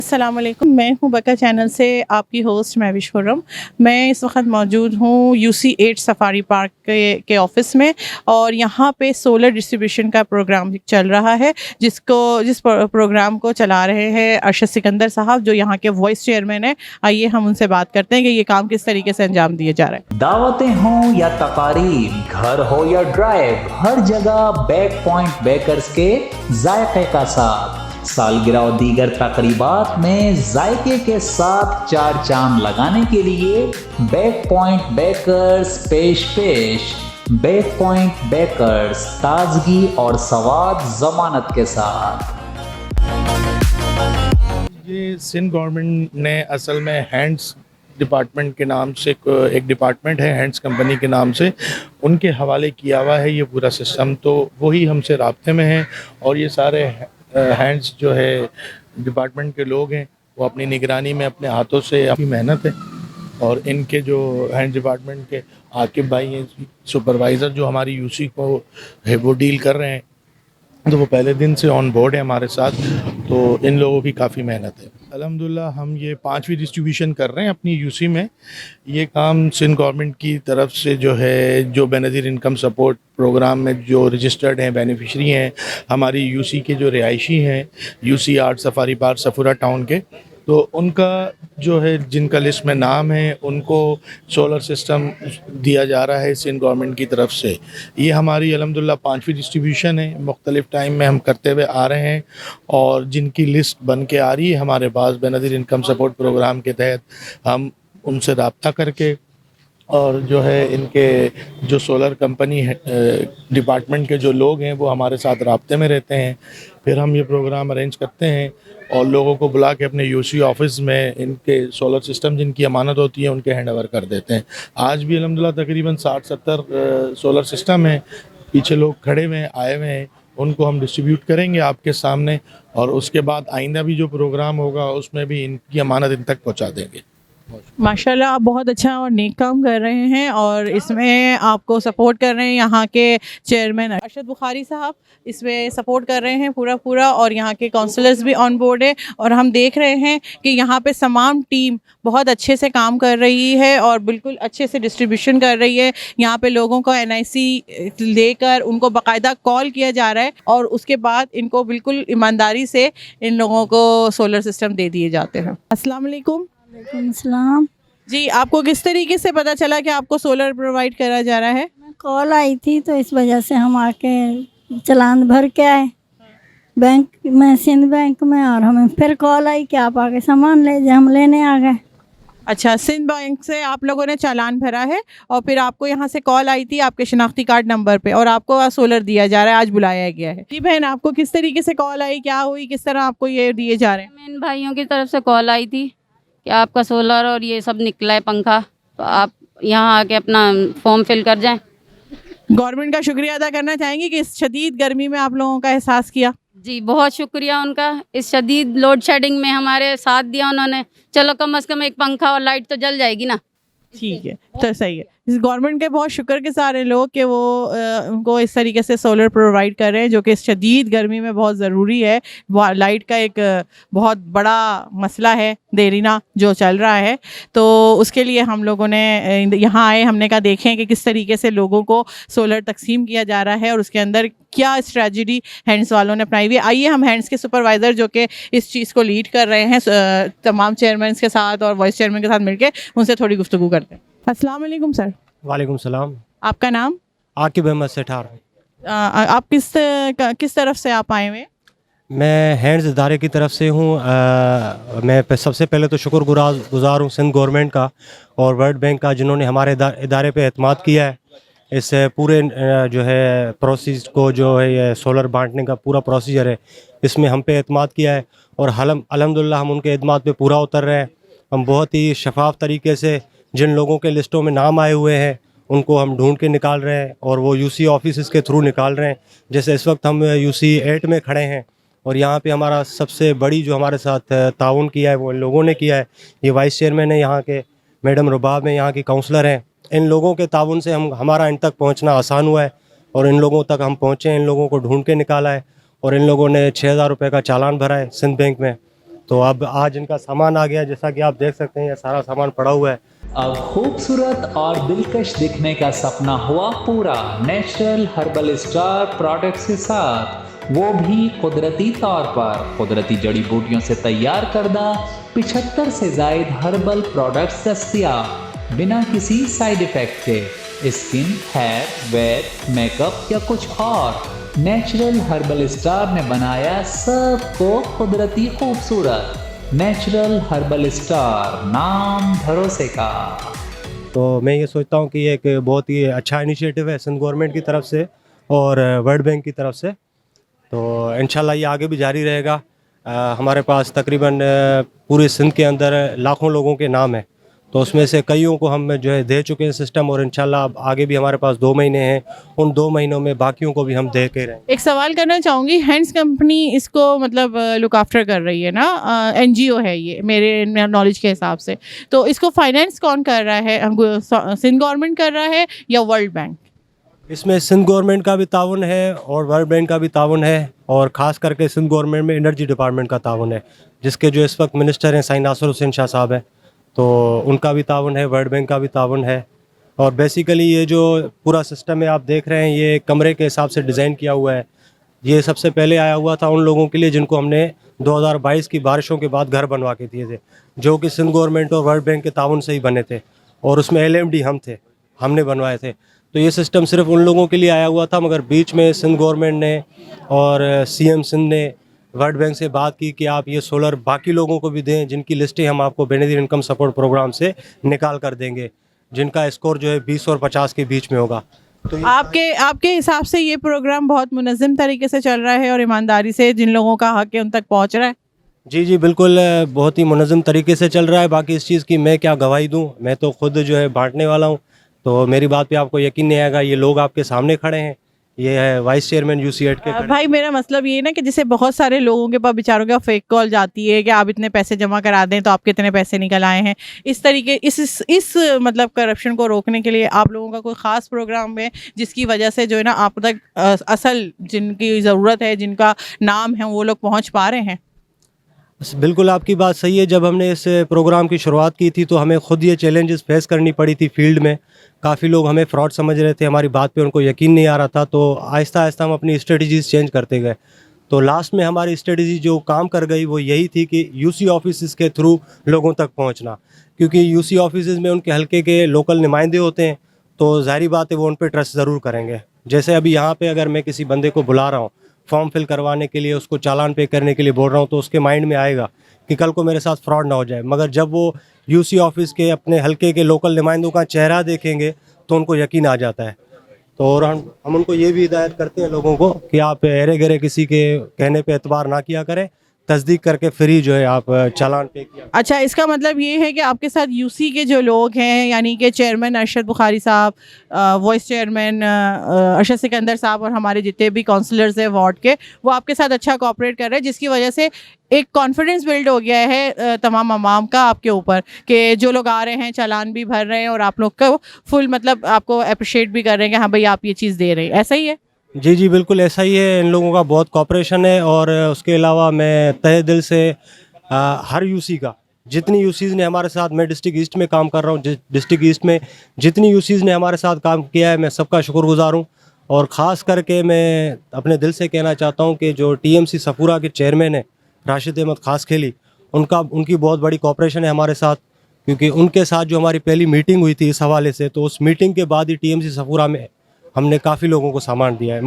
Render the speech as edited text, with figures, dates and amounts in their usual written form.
अस्सलाम वालेकुम, मैं हूँ बका चैनल से आपकी होस्ट महविश खुर्रम। मैं इस वक्त मौजूद हूँ यूसी 8 सफारी पार्क के ऑफ़िस में और यहाँ पे सोलर डिस्ट्रीब्यूशन का प्रोग्राम चल रहा है जिस प्रोग्राम को चला रहे हैं अरशद सिकंदर साहब, जो यहाँ के वाइस चेयरमैन हैं। आइए हम उनसे बात करते हैं कि ये काम किस तरीके से अंजाम दिया जा रहा है। दावतें हों या तकारीब, घर हो या ड्राइव, हर जगह बैक पॉइंट बेकर्स के जायके का साथ। सालगिरह और दीगर तकरीबात में जायके के साथ चार चांद लगाने के लिए बैक पॉइंट बेकर्स पेश। बैक पॉइंट बेकर्स, ताजगी और स्वाद जमानत के साथ। ये सिंध गवर्नमेंट ने असल में हैंड्स डिपार्टमेंट के नाम से एक डिपार्टमेंट है, हैंड्स कंपनी के नाम से उनके हवाले किया हुआ है ये पूरा सिस्टम। तो वही हमसे राब्ते में है और ये सारे हैंड्स जो है डिपार्टमेंट के लोग हैं वो अपनी निगरानी में अपने हाथों से अपनी मेहनत है। और इनके जो हैंड डिपार्टमेंट के आकिब भाई हैं सुपरवाइज़र जो हमारी यूसी को है वो डील कर रहे हैं, तो वो पहले दिन से ऑन बोर्ड है हमारे साथ। तो इन लोगों की काफ़ी मेहनत है। अल्हम्दुलिल्लाह हम ये 5वीं डिस्ट्रीब्यूशन कर रहे हैं अपनी यूसी में। ये काम सिंध गवर्नमेंट की तरफ से जो है, जो बेनज़ीर इनकम सपोर्ट प्रोग्राम में जो रजिस्टर्ड हैं बेनिफिशरी हैं, हमारी यूसी के जो रिहायशी हैं UC 8 safari park Safura town के, तो उनका जो है जिनका लिस्ट में नाम है उनको सोलर सिस्टम दिया जा रहा है सिंध गवर्नमेंट की तरफ से। ये हमारी अल्हम्दुलिल्लाह 5वीं डिस्ट्रीब्यूशन है, मुख्तलिफ़ टाइम में हम करते हुए आ रहे हैं और जिनकी लिस्ट बन के आ रही है हमारे पास बेनज़ीर इनकम सपोर्ट प्रोग्राम के तहत, हम उनसे रब्ता करके और जो है इनके जो सोलर कंपनी है डिपार्टमेंट के जो लोग हैं वो हमारे साथ राब्ते में रहते हैं। फिर हम ये प्रोग्राम अरेंज करते हैं और लोगों को बुला के अपने यूसी ऑफिस में इनके सोलर सिस्टम जिनकी अमानत होती है उनके हैंड ओवर कर देते हैं। आज भी अल्हम्दुलिल्लाह तकरीबन 60-70 सोलर सिस्टम हैं, पीछे लोग खड़े हुए हैं, आए हुए हैं, उनको हम डिस्ट्रीब्यूट करेंगे आपके सामने और उसके बाद आइंदा भी जो प्रोग्राम होगा उसमें भी इनकी अमानत इन तक पहुँचा देंगे। माशाल्लाह आप बहुत अच्छा और नेक काम कर रहे हैं और इसमें आपको सपोर्ट कर रहे हैं यहाँ के चेयरमैन अरशद बुखारी साहब, इसमें सपोर्ट कर रहे हैं पूरा और यहाँ के काउंसलर्स भी ऑन बोर्ड है। और हम देख रहे हैं कि यहाँ पे तमाम टीम बहुत अच्छे से काम कर रही है और बिल्कुल अच्छे से डिस्ट्रीब्यूशन कर रही है। यहाँ पे लोगों को एनआईसी लेकर उनको बाकायदा कॉल किया जा रहा है और उसके बाद इनको बिल्कुल ईमानदारी से इन लोगों को सोलर सिस्टम दे दिए जाते हैं। अस्सलाम वालेकुम। सलाम जी, आपको किस तरीके से पता चला कि आपको सोलर प्रोवाइड करा जा रहा है? कॉल आई थी तो इस वजह से हम आके चालान भर के आए बैंक में, सिंध बैंक में, और हमें फिर कॉल आई कि आप आके सामान ले जाए, हम लेने आ गए। अच्छा, सिंध बैंक से आप लोगों ने चालान भरा है और फिर आपको यहाँ से कॉल आई थी आपके शनाख्ती कार्ड नंबर पे और आपको सोलर दिया जा रहा है, आज बुलाया गया है। जी बहन, आपको किस तरीके से कॉल आई, क्या हुई, किस तरह आपको ये दिए जा रहे हैं? इन भाइयों की तरफ से कॉल आई थी कि आपका सोलर और ये सब निकला है पंखा, तो आप यहाँ आके अपना फॉर्म फिल कर जाएं। गवर्नमेंट का शुक्रिया अदा करना चाहेंगे कि इस शदीद गर्मी में आप लोगों का एहसास किया? जी बहुत शुक्रिया उनका, इस शदीद लोड शेडिंग में हमारे साथ दिया उन्होंने। चलो कम से कम एक पंखा और लाइट तो जल जाएगी ना। ठीक है, तो सही है। इस गवर्नमेंट के बहुत शुक्र के सारे लोग कि वो उनको इस तरीके से सोलर प्रोवाइड कर रहे हैं जो कि इस शदीद गर्मी में बहुत ज़रूरी है। लाइट का एक बहुत बड़ा मसला है देरीना जो चल रहा है, तो उसके लिए हम लोगों ने यहाँ आए, हमने कहा देखें कि किस तरीके से लोगों को सोलर तकसीम किया जा रहा है और उसके अंदर क्या स्ट्रेटजी हैंड्स वालों ने अपनाई हुई है। आइए हम हैंड्स के सुपरवाइज़र जो कि इस चीज़ को लीड कर रहे हैं तमाम चेयरमैन के साथ और वाइस चेयरमैन के साथ मिलकर उनसे थोड़ी गुफ्तगू करते हैं। अस्सलाम वालेकुम सर। वालेकुम सलाम। आपका नाम? आकिब अहमद सेठार। आप किस तरफ से आप आए हुए? मैं हैंड्स इदारे की तरफ से हूँ। मैं सबसे पहले तो शुक्रगुजार हूँ सिंध गवर्नमेंट का और वर्ल्ड बैंक का, जिन्होंने हमारे इदारे पे एतमाद किया है। इस पूरे जो है प्रोसेस को, जो है ये सोलर बांटने का पूरा प्रोसीजर है, इसमें हम पे एतमाद किया है और अल्हम्दुलिल्लाह हम उनके एतमाद पे पूरा उतर रहे हैं। हम बहुत ही शफाफ तरीके से जिन लोगों के लिस्टों में नाम आए हुए हैं उनको हम ढूंढ के निकाल रहे हैं और वो यूसी ऑफिस के थ्रू निकाल रहे हैं। जैसे इस वक्त हम यूसी 8 में खड़े हैं और यहाँ पे हमारा सबसे बड़ी जो हमारे साथ ताउन किया है वो इन लोगों ने किया है। ये वाइस चेयरमैन है यहाँ के, मैडम रुबाब है यहाँ की काउंसलर हैं। इन लोगों के ताउन से हमारा इन तक पहुँचना आसान हुआ है और इन लोगों तक हम पहुँचे, इन लोगों को ढूंढ के निकाला है और इन लोगों ने 6000 रुपये का चालान भरा है सिंध बैंक में। तो अब आज इनका सामान आ गया, जैसा कि आप देख सकते हैं ये सारा सामान पड़ा हुआ है। अब खूबसूरत और दिलकश दिखने का सपना हुआ पूरा नेचुरल हर्बल स्टार प्रोडक्ट्स के साथ, वो भी कुदरती तौर पर कुदरती जड़ी बूटियों से तैयार करदा 75 से जायद हर्बल प्रोडक्ट्स दस्तयाब बिना किसी साइड इफेक्ट के। स्किन, हेयर, वेट, मेकअप या कुछ और, नेचुरल हर्बल स्टार ने बनाया सबको कुदरती खूबसूरत। नेचुरल हर्बल स्टार, नाम भरोसे का। तो मैं ये सोचता हूँ कि ये एक बहुत ही अच्छा इनिशिएटिव है सिंध गवर्नमेंट की तरफ से और वर्ल्ड बैंक की तरफ से। तो इंशाल्लाह ये आगे भी जारी रहेगा। हमारे पास तकरीबन पूरे सिंध के अंदर लाखों लोगों के नाम है, तो उसमें से कईयों को हम जो है दे चुके हैं सिस्टम, और इंशाल्लाह अब आगे भी हमारे पास 2 महीने हैं, उन 2 महीनों में बाकियों को भी हम दे के रहेंगे। एक सवाल करना चाहूँगी, हैंड्स कंपनी इसको मतलब लुक आफ्टर कर रही है ना, एनजीओ है ये मेरे नॉलेज के हिसाब से, तो इसको फाइनेंस कौन कर रहा है? सिंध गवर्नमेंट कर रहा है या वर्ल्ड बैंक? इसमें सिंध गवर्नमेंट का भी ताउन है और वर्ल्ड बैंक का भी ताउन है, और ख़ास करके सिंध गवर्नमेंट में एनर्जी डिपार्टमेंट का ताउन है, जिसके जो इस वक्त मिनिस्टर हैं साईं नासिर हुसैन शाह साहब हैं, तो उनका भी ताउन है, वर्ल्ड बैंक का भी ताउन है। और बेसिकली ये जो पूरा सिस्टम है आप देख रहे हैं, ये कमरे के हिसाब से डिज़ाइन किया हुआ है। ये सबसे पहले आया हुआ था उन लोगों के लिए जिनको हमने 2022 की बारिशों के बाद घर बनवा के दिए थे, जो कि सिंध गवर्नमेंट और वर्ल्ड बैंक के ताउन से ही बने थे, और उसमें LMD हमने बनवाए थे। तो ये सिस्टम सिर्फ उन लोगों के लिए आया हुआ था, मगर बीच में सिंध गवर्नमेंट ने और CM सिंध ने वर्ल्ड बैंक से बात की कि आप ये सोलर बाकी लोगों को भी दें, जिनकी लिस्टें हम आपको बेनिफिट इनकम सपोर्ट प्रोग्राम से निकाल कर देंगे, जिनका स्कोर जो है 20 और 50 के बीच में होगा। तो आपके हिसाब से ये प्रोग्राम बहुत मुनज़्ज़म तरीके से चल रहा है और ईमानदारी से जिन लोगों का हक है उन तक पहुंच रहा है? जी बिल्कुल, बहुत ही मुनज़्ज़म तरीके से चल रहा है। बाकी इस चीज़ की मैं क्या गवाही दूं, मैं तो खुद जो है बांटने वाला हूं, तो मेरी बात पे आपको यकीन नहीं आएगा। ये लोग आपके सामने खड़े हैं, ये है वाइस चेयरमैन UCAID के खड़े। भाई मेरा मतलब ये है ना कि जैसे बहुत सारे लोगों के पास बेचारों के फेक कॉल जाती है कि आप इतने पैसे जमा करा दें तो आप कितने पैसे निकल आए हैं, इस तरीके इस मतलब करप्शन को रोकने के लिए आप लोगों का कोई ख़ास प्रोग्राम है जिसकी वजह से जो है ना आप तक असल जिनकी ज़रूरत है, जिनका नाम है, वो लोग पहुँच पा रहे हैं? बिल्कुल आपकी बात सही है। जब हमने इस प्रोग्राम की शुरुआत की थी तो हमें ख़ुद ये चैलेंजेस फेस करनी पड़ी थी फील्ड में। काफ़ी लोग हमें फ्रॉड समझ रहे थे, हमारी बात पे उनको यकीन नहीं आ रहा था, तो आहिस्ता आहिस्ता हम अपनी स्ट्रेटजीज़ चेंज करते गए। तो लास्ट में हमारी स्ट्रेटजी जो काम कर गई वो यही थी कि UC ऑफिस के थ्रू लोगों तक पहुँचना, क्योंकि UC ऑफिस में उनके हल्के के लोकल नुमाइंदे होते हैं, तो ज़ाहिर बात है वो उन पर ट्रस्ट ज़रूर करेंगे। जैसे अभी यहाँ पर अगर मैं किसी बंदे को बुला रहा हूँ फॉर्म फिल करवाने के लिए, उसको चालान पे करने के लिए बोल रहा हूँ, तो उसके माइंड में आएगा कि कल को मेरे साथ फ्रॉड ना हो जाए। मगर जब वो UC ऑफिस के अपने हल्के के लोकल नुमाइंदों का चेहरा देखेंगे तो उनको यकीन आ जाता है। तो और हम उनको ये भी हिदायत करते हैं लोगों को कि आप अरे गरे किसी के कहने पे एतबार ना किया करें, तस्दीक करके फ्री जो है आप चालान पे किया। अच्छा, इसका मतलब ये है कि आपके साथ UC के जो लोग हैं, यानी कि चेयरमैन अरशद बुखारी साहब, वाइस चेयरमैन अरशद सिकंदर साहब और हमारे जितने भी काउंसलर्स हैं वार्ड के, वो आपके साथ अच्छा कोऑपरेट कर रहे हैं, जिसकी वजह से एक कॉन्फिडेंस बिल्ड हो गया है तमाम अवाम का आपके ऊपर कि जो लोग आ रहे हैं चालान भी भर रहे हैं और आप लोग को फुल मतलब आपको अप्रिशिएट भी कर रहे हैं कि हाँ भाई आप ये चीज़ दे रहे हैं। ऐसा ही है? जी बिल्कुल ऐसा ही है। इन लोगों का बहुत कॉपरेशन है, और उसके अलावा मैं तहे दिल से हर UC का, जितनी UCs ने हमारे साथ, मैं डिस्ट्रिक्ट ईस्ट में काम कर रहा हूँ, डिस्ट्रिक्ट ईस्ट में जितनी UCs ने हमारे साथ काम किया है, मैं सबका शुक्रगुजार हूँ। और ख़ास करके मैं अपने दिल से कहना चाहता हूँ कि जो TMC सफूरा के चेयरमैन हैं राशिद अहमद खास खेली, उनकी बहुत बड़ी कॉपरेशन है हमारे साथ, क्योंकि उनके साथ जो हमारी पहली मीटिंग हुई थी इस हवाले से, तो उस मीटिंग के बाद ही TMC सफूरा में हमने काफ़ी लोगों को सामान दिया है।